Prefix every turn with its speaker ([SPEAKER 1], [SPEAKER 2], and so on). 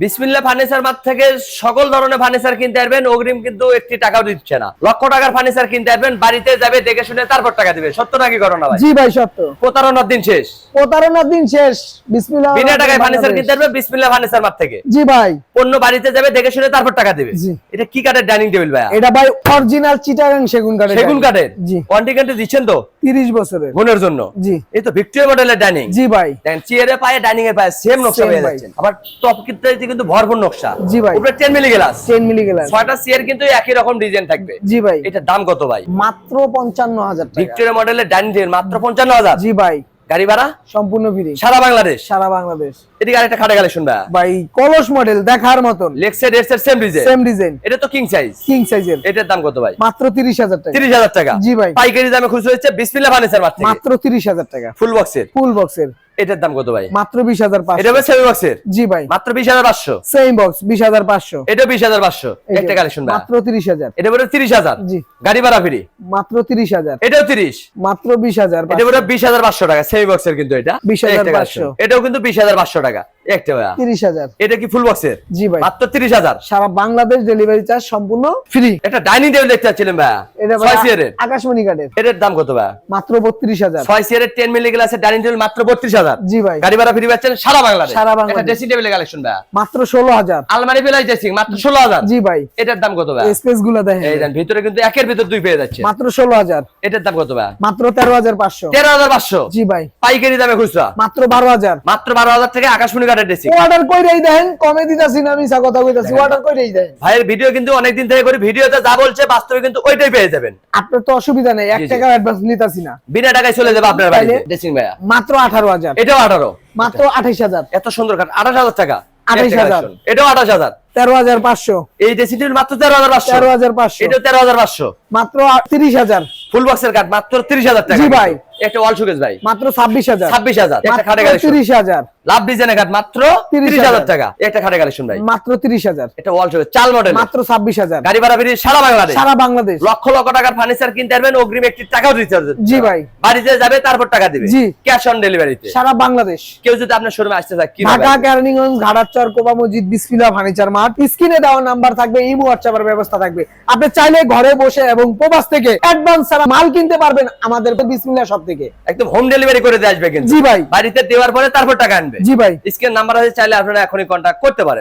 [SPEAKER 1] বিসমিল্লাহ furniture mart থেকে সকল ধরনের ফার্নিচার কিনতে পারবেন, অগ্রিম কিন্তু একটি টাকাও দিচ্ছে না। লক্ষ টাকার ফার্নিচার কিনতে পারবেন, বাড়িতে যাবে দেখে শুনে তারপর টাকা দিবে। সত্য নাকি করোনা ভাই?
[SPEAKER 2] জি ভাই সত্য।
[SPEAKER 1] প্রতারণার দিন শেষ,
[SPEAKER 2] প্রতারণার দিন শেষ। বিসমিল্লাহ
[SPEAKER 1] বিনা টাকায় ফার্নিচার কিনতে পারবে বিসমিল্লাহ ফার্নিচার মার্ট থেকে।
[SPEAKER 2] জি ভাই।
[SPEAKER 1] পণ্য বাড়িতে যাবে দেখে শুনে তারপর টাকা দিবে।
[SPEAKER 2] জি।
[SPEAKER 1] এটা কি কাঠের ডাইনিং টেবিল ভাই?
[SPEAKER 2] এটা ভাই অরিজিনাল চিটাগাং সেগুন কাঠের।
[SPEAKER 1] সেগুন কাঠের।
[SPEAKER 2] জি।
[SPEAKER 1] ওয়ারেন্টি গ্যারান্টি দিচ্ছেন তো?
[SPEAKER 2] 30 বছরের।
[SPEAKER 1] গুণের জন্য।
[SPEAKER 2] জি।
[SPEAKER 1] এই তো ভিক্টোরিয়া মডেলের ডাইনিং।
[SPEAKER 2] জি ভাই।
[SPEAKER 1] দেখেন চেয়ারে পায়ে ডাইনিং এর পায়ে সেম নকশা
[SPEAKER 2] Same
[SPEAKER 1] পেয়ে
[SPEAKER 2] ভাই।
[SPEAKER 1] যাচ্ছেন। আবার টপ কিন্তু ভরপুর নকশা।
[SPEAKER 2] জি ভাই।
[SPEAKER 1] উপরে 10 মিলি গ্লাস।
[SPEAKER 2] 10 milli glass.
[SPEAKER 1] 6টা চেয়ার কিন্তু একই রকম ডিজাইন থাকবে।
[SPEAKER 2] জি ভাই।
[SPEAKER 1] এটার দাম কত ভাই?
[SPEAKER 2] মাত্র 55,000 টাকা।
[SPEAKER 1] ভিক্টোরিয়া মডেলের ডাইনিং টেবিল মাত্র 55,000।
[SPEAKER 2] জি ভাই।
[SPEAKER 1] গাড়ি ভাড়া
[SPEAKER 2] সম্পূর্ণ ফ্রি।
[SPEAKER 1] সারা বাংলাদেশ।
[SPEAKER 2] সারা বাংলাদেশ।
[SPEAKER 1] এদিকে আরেকটা খাটে কালেকশন ভাই।
[SPEAKER 2] ভাই কলস মডেল দেখার মতন।
[SPEAKER 1] লেক্সের এর সেম ডিজাইন।
[SPEAKER 2] Same design.
[SPEAKER 1] এটা তো কিং সাইজ।
[SPEAKER 2] কিং সাইজের।
[SPEAKER 1] এটার দাম কত ভাই?
[SPEAKER 2] মাত্র 30,000 টাকা।
[SPEAKER 1] 30,000 টাকা।
[SPEAKER 2] জি ভাই।
[SPEAKER 1] পাইকারি দামে খুচরা হচ্ছে বিসমিল্লাহ ফার্নিচার মার্ট থেকে।
[SPEAKER 2] মাত্র 30,000 টাকা।
[SPEAKER 1] ফুল বক্সের।
[SPEAKER 2] ফুল বক্সের।
[SPEAKER 1] এটার দাম কত ভাই?
[SPEAKER 2] মাত্র 20,500।
[SPEAKER 1] এটা হবে সেমি বক্সের।
[SPEAKER 2] জি ভাই।
[SPEAKER 1] মাত্র 20,500।
[SPEAKER 2] Same box 20,500।
[SPEAKER 1] এটা 20,500। একটা কালেকশন ভাই।
[SPEAKER 2] মাত্র 30,000।
[SPEAKER 1] এটা বলে 30,000।
[SPEAKER 2] জি।
[SPEAKER 1] গাড়ি ভাড়া ফ্রি।
[SPEAKER 2] মাত্র 30,000।
[SPEAKER 1] এটাও 30।
[SPEAKER 2] মাত্র 20,000।
[SPEAKER 1] এটা বলে 20,500 টাকা সেমি বক্সের কিন্তু এটা।
[SPEAKER 2] 20,500
[SPEAKER 1] এটাও কিন্তু 20,500 টাকা। একটা ভাই।
[SPEAKER 2] 30,000।
[SPEAKER 1] এটা কি ফুল বক্সের?
[SPEAKER 2] জি ভাই।
[SPEAKER 1] মাত্র 30,000।
[SPEAKER 2] সারা বাংলাদেশ ডেলিভারি চার্জ সম্পূর্ণ ফ্রি।
[SPEAKER 1] একটা ডাইনিং টেবিল দেখতে চাচ্ছিলেন ভাই।
[SPEAKER 2] এটা
[SPEAKER 1] 6 চেয়ারের।
[SPEAKER 2] আকাশমণি কাঠের।
[SPEAKER 1] এটার দাম কত ভাই?
[SPEAKER 2] মাত্র 32,000।
[SPEAKER 1] 6 চেয়ারের 10 মিলি গ্লাসের ডাইনিং টেবিল মাত্র 32,000।
[SPEAKER 2] জি ভাই।
[SPEAKER 1] গাড়ি ভাড়া ফ্রি পাচ্ছেন সারা বাংলাদেশ।
[SPEAKER 2] সারা বাংলাদেশ।
[SPEAKER 1] একটা ড্রেসিং টেবিলের কালেকশন ভাই।
[SPEAKER 2] মাত্র 16,000।
[SPEAKER 1] আলমারি প্লাই ড্রেসিং মাত্র 16,000।
[SPEAKER 2] জি ভাই।
[SPEAKER 1] এটার দাম কত ভাই?
[SPEAKER 2] স্পেস গুলো দেখেন।
[SPEAKER 1] এই দেন ভিতরে কিন্তু একের ভিতর দুই পেয়ে যাচ্ছে।
[SPEAKER 2] মাত্র 16,000।
[SPEAKER 1] এটার দাম কত ভাই?
[SPEAKER 2] মাত্র 13,500।
[SPEAKER 1] 13,500।
[SPEAKER 2] জি ভাই।
[SPEAKER 1] পাইকারি দামে খুচরা
[SPEAKER 2] মাত্র 12,000।
[SPEAKER 1] মাত্র 12,000 থেকে আকাশমণি কাঠের ড্রেসিং।
[SPEAKER 2] অর্ডার কইরাই দেন, কমে দিতাছি না, মিছা কথা কইতাছি। অর্ডার কইরাই দেন।
[SPEAKER 1] ভাইয়ের ভিডিও কিন্তু অনেকদিন থেকে করি, ভিডিওতে যা বলছে বাস্তবে কিন্তু ওইটাই পেয়ে যাবেন।
[SPEAKER 2] আপনার তো অসুবিধা নেই, 1
[SPEAKER 1] জি, জি।
[SPEAKER 2] টাকা অ্যাডভান্স নিতাছি না।
[SPEAKER 1] বিনা টাকায় চলে যাবে আপনার বাড়িতে
[SPEAKER 2] তাইলে?
[SPEAKER 1] ড্রেসিং ভাইয়া।
[SPEAKER 2] মাত্র 18,000।
[SPEAKER 1] এটাও 18।
[SPEAKER 2] মাত্র 28,000।
[SPEAKER 1] এত সুন্দর কাঠ 28,000 টাকা।
[SPEAKER 2] 28,000।
[SPEAKER 1] এটাও 28,000।
[SPEAKER 2] 13,500।
[SPEAKER 1] এই ড্রেসিং টেবিল মাত্র 13,500।
[SPEAKER 2] 13,500।
[SPEAKER 1] এটাও 13,500।
[SPEAKER 2] মাত্র 30,000।
[SPEAKER 1] ফুল বক্সের কাঠ মাত্র 30,000 টাকা।
[SPEAKER 2] জি ভাই।
[SPEAKER 1] একটা ওয়াল শোকেস ভাই
[SPEAKER 2] মাত্র 26,000।
[SPEAKER 1] 26,000। একটা
[SPEAKER 2] মাত্র
[SPEAKER 1] খাটে কালেকশন
[SPEAKER 2] 30,000।
[SPEAKER 1] লাভ ডিজাইনের কাঠ মাত্র 30,000 টাকা। একটা খাটে কালেকশন ভাই।
[SPEAKER 2] মাত্র 30,000।
[SPEAKER 1] এটা ওয়াল শোকেস চাল মডেল।
[SPEAKER 2] মাত্র 26,000।
[SPEAKER 1] গাড়ি ভাড়া ফ্রি সারা বাংলাদেশ।
[SPEAKER 2] সারা বাংলাদেশ।
[SPEAKER 1] লক্ষ লক্ষ টাকার ফার্নিচার কিনতে পারবেন, অগ্রিম একটি টাকাও দিতে হবে।
[SPEAKER 2] জি ভাই।
[SPEAKER 1] বাড়িতে যাবে তারপর টাকা দিবে।
[SPEAKER 2] জি।
[SPEAKER 1] ক্যাশ অন ডেলিভারিতে।
[SPEAKER 2] সারা বাংলাদেশ।
[SPEAKER 1] কেউ যদি আপনার শোরুমে আসতে চায় কি
[SPEAKER 2] ঢাকা, কেরানীগঞ্জ, ঘাটারচর, কোবা মসজিদ, বিসমিল্লাহ ফার্নিচার মার্ট। স্ক্রিনে দেওয়া নাম্বার থাকবে, ইমো হোয়াটসঅ্যাপের ব্যবস্থা থাকবে। আপনি চাইলে ঘরে বসে এবং প্রবাস থেকে অ্যাডভান্স ছাড়া মাল কিনতে পারবেন আমাদের বিসমিল্লাহ শপ থেকে।
[SPEAKER 1] একদম হোম ডেলিভারি করে দিয়ে আসবে কিন্তু।
[SPEAKER 2] জি ভাই।
[SPEAKER 1] বাড়িতে দেওয়ার পরে তারপর টাকা আনবে।
[SPEAKER 2] জি ভাই।
[SPEAKER 1] স্ক্রিন নাম্বার আছে, চাইলে আপনারা এখনই কন্ট্যাক্ট করতে পারেন।